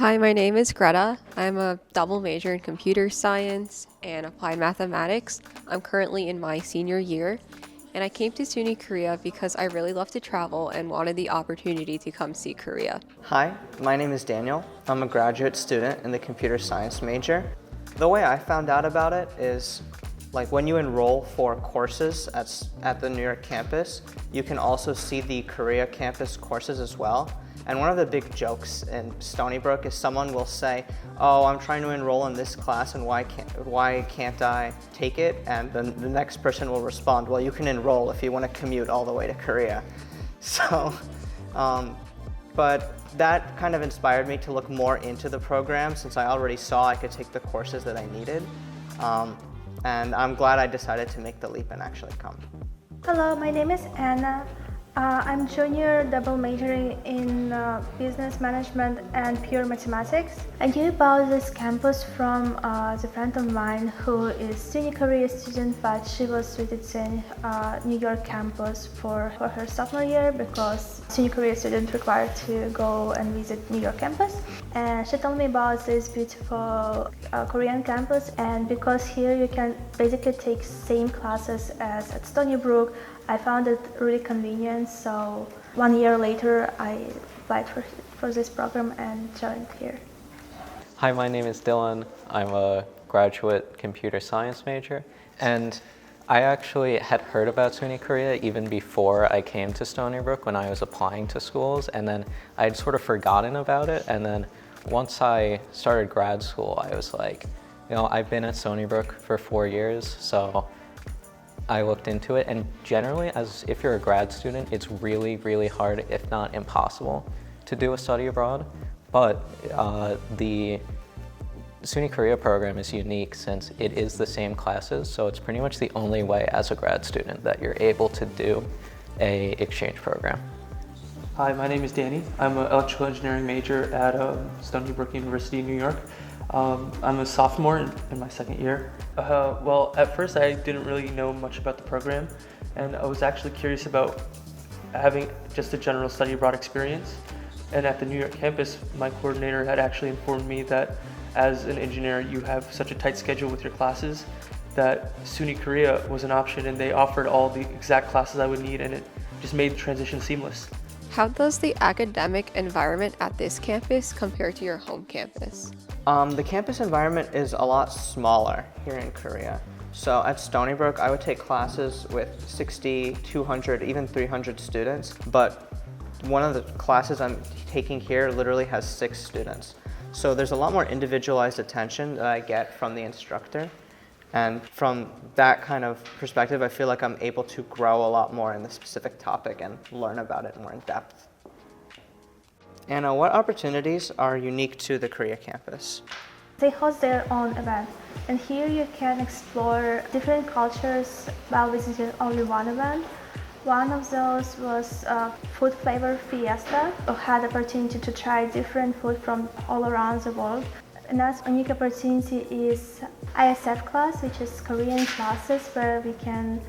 Hi, my name is Greta. I'm a double major in computer science and applied mathematics. I'm currently in my senior year, and I came to SUNY Korea because I really love to travel and wanted the opportunity to come see Korea. Hi, my name is Daniel. I'm a graduate student in the computer science major. The way I found out about it is when you enroll for courses at the New York campus, you can also see the Korea campus courses as well. And one of the big jokes in Stony Brook is someone will say, "Oh, I'm trying to enroll in this class and why can't I take it?" And then the next person will respond, "Well, you can enroll if you want to commute all the way to Korea." So, but that kind of inspired me to look more into the program since I already saw I could take the courses that I needed. And I'm glad I decided to make the leap and actually come. Hello, my name is Anna. I'm junior double majoring in business management and pure mathematics. I knew about this campus from a friend of mine who is SUNY Korea student, but she was visiting New York campus for her sophomore year because SUNY Korea students required to go and visit New York campus. And she told me about this beautiful Korean campus, and because here you can basically take same classes as at Stony Brook, I found it really convenient. So 1 year later, I applied for this program and joined here. Hi, my name is Dylan. I'm a graduate computer science major, and I actually had heard about SUNY Korea even before I came to Stony Brook when I was applying to schools, and then I'd sort of forgotten about it. And then once I started grad school, I was like, I've been at Stony Brook for 4 years, so I looked into it, and generally, as if you're a grad student, it's really, really hard, if not impossible, to do a study abroad. But the SUNY Korea program is unique since it is the same classes, so it's pretty much the only way as a grad student that you're able to do a exchange program. Hi, my name is Danny. I'm an electrical engineering major at Stony Brook University in New York. I'm a sophomore in my second year. Well, at first I didn't really know much about the program, and I was actually curious about having just a general study abroad experience. And at the New York campus, my coordinator had actually informed me that as an engineer, you have such a tight schedule with your classes that SUNY Korea was an option, and they offered all the exact classes I would need, and it just made the transition seamless. How does the academic environment at this campus compare to your home campus? The campus environment is a lot smaller here in Korea. So at Stony Brook, I would take classes with 60, 200, even 300 students, but one of the classes I'm taking here literally has 6 students. So there's a lot more individualized attention that I get from the instructor. And from that kind of perspective, I feel like I'm able to grow a lot more in the specific topic and learn about it more in depth. Anna, what opportunities are unique to the Korea campus? They host their own event, and here you can explore different cultures while visiting only one event. One of those was Food Flavor Fiesta. I had the opportunity to try different food from all around the world. Another unique opportunity is ISF class, which is Korean classes where we can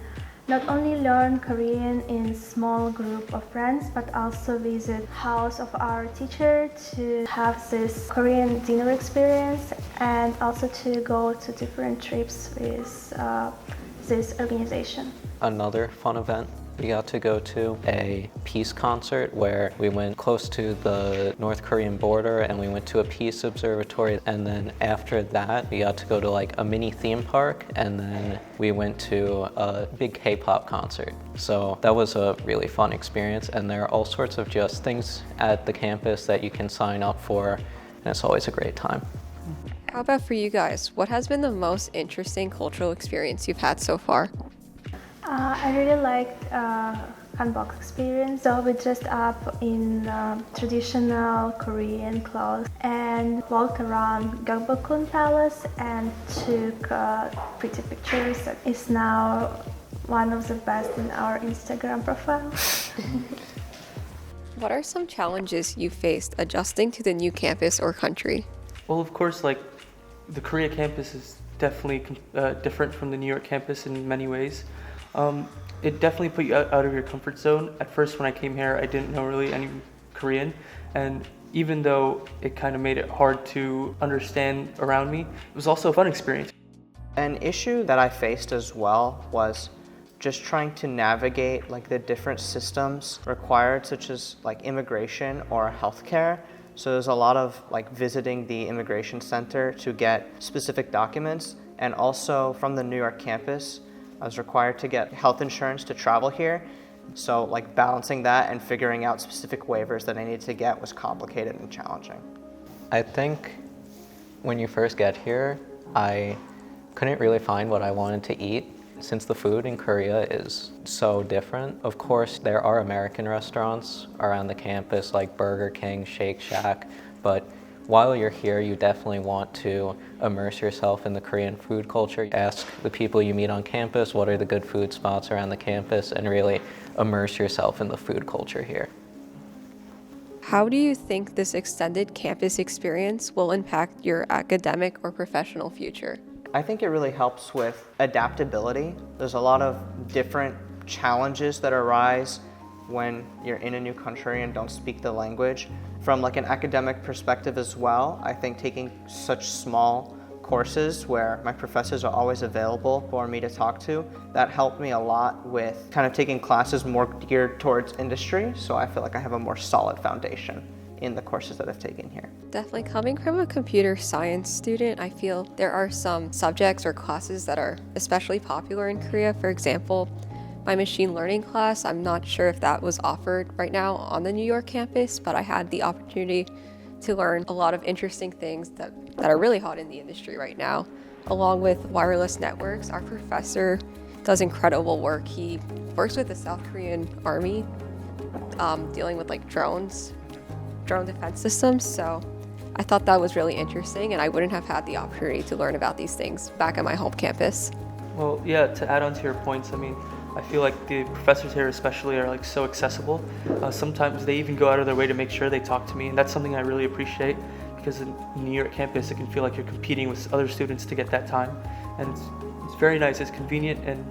not only learn Korean in small group of friends, but also visit house of our teacher to have this Korean dinner experience, and also to go to different trips with this organization. Another fun event, we got to go to a peace concert where we went close to the North Korean border and we went to a peace observatory, and then after that we got to go to a mini theme park, and then we went to a big K-pop concert. So that was a really fun experience, and there are all sorts of just things at the campus that you can sign up for, and it's always a great time. How about for you guys? What has been the most interesting cultural experience you've had so far? I really liked hanbok experience. So we dressed up in traditional Korean clothes and walked around Gyeongbokgung Palace and took pretty pictures. It's now one of the best in our Instagram profile. What are some challenges you faced adjusting to the new campus or country? Well, of course, the Korea campus is definitely different from the New York campus in many ways. It definitely put you out of your comfort zone. At first, when I came here, I didn't know really Korean, and even though it kind of made it hard to understand around me, it was also a fun experience. An issue that I faced as well was just trying to navigate like the different systems required, such as like immigration or healthcare. So there's a lot of like visiting the immigration center to get specific documents, and also from the New York campus, I was required to get health insurance to travel here. So like balancing that and figuring out specific waivers that I needed to get was complicated and challenging. I think when you first get here, I couldn't really find what I wanted to eat since the food in Korea is so different. Of course, there are American restaurants around the campus like Burger King, Shake Shack, but while you're here, you definitely want to immerse yourself in the Korean food culture. Ask the people you meet on campus what are the good food spots around the campus, and really immerse yourself in the food culture here. How do you think this extended campus experience will impact your academic or professional future? I think it really helps with adaptability. There's a lot of different challenges that arise when you're in a new country and don't speak the language. From like an academic perspective as well, I think taking such small courses where my professors are always available for me to talk to, that helped me a lot with kind of taking classes more geared towards industry, so I feel like I have a more solid foundation in the courses that I've taken here. Definitely coming from a computer science student, I feel there are some subjects or classes that are especially popular in Korea. For example, my machine learning class, I'm not sure if that was offered right now on the New York campus, but I had the opportunity to learn a lot of interesting things that are really hot in the industry right now. Along with wireless networks, our professor does incredible work. He works with the South Korean Army, dealing with like drone defense systems. So I thought that was really interesting, and I wouldn't have had the opportunity to learn about these things back at my home campus. Well, yeah, to add on to your points, I mean, I feel like the professors here especially are like so accessible. Sometimes they even go out of their way to make sure they talk to me, and that's something I really appreciate, because in New York campus it can feel like you're competing with other students to get that time, and it's very nice, it's convenient, and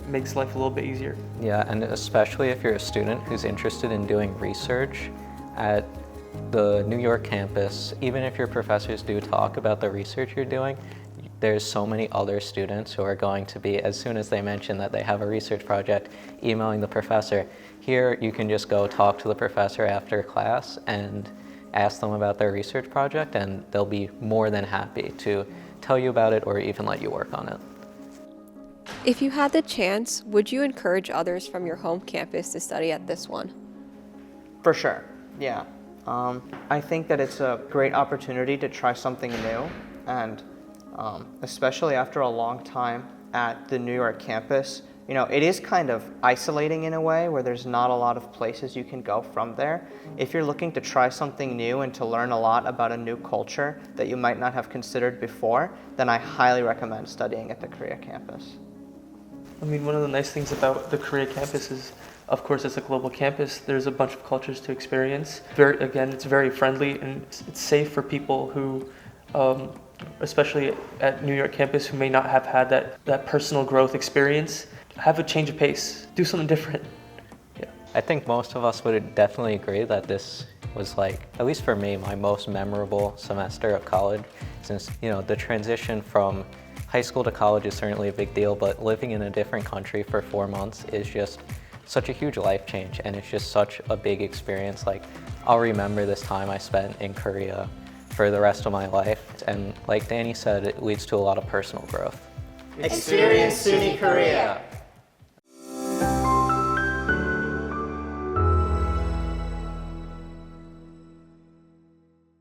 makes life a little bit easier. Yeah, and especially if you're a student who's interested in doing research at the New York campus, even if your professors do talk about the research you're doing, there's so many other students who are going to be, as soon as they mention that they have a research project, emailing the professor. Here, you can just go talk to the professor after class and ask them about their research project, and they'll be more than happy to tell you about it or even let you work on it. If you had the chance, would you encourage others from your home campus to study at this one? For sure, yeah. I think that it's a great opportunity to try something new, and especially after a long time at the New York campus, you know, it is kind of isolating in a way where there's not a lot of places you can go from there. If you're looking to try something new and to learn a lot about a new culture that you might not have considered before, then I highly recommend studying at the Korea campus. I mean, one of the nice things about the Korea campus is, of course, it's a global campus. There's a bunch of cultures to experience. It's very friendly, and it's safe for people who, especially at New York campus, who may not have had that personal growth experience. Have a change of pace. Do something different. Yeah. I think most of us would definitely agree that this was, like, at least for me, my most memorable semester of college, since, you know, the transition from high school to college is certainly a big deal, but living in a different country for 4 months is just such a huge life change, and it's just such a big experience. Like, I'll remember this time I spent in Korea for the rest of my life, and like Danny said, it leads to a lot of personal growth. Experience SUNY Korea!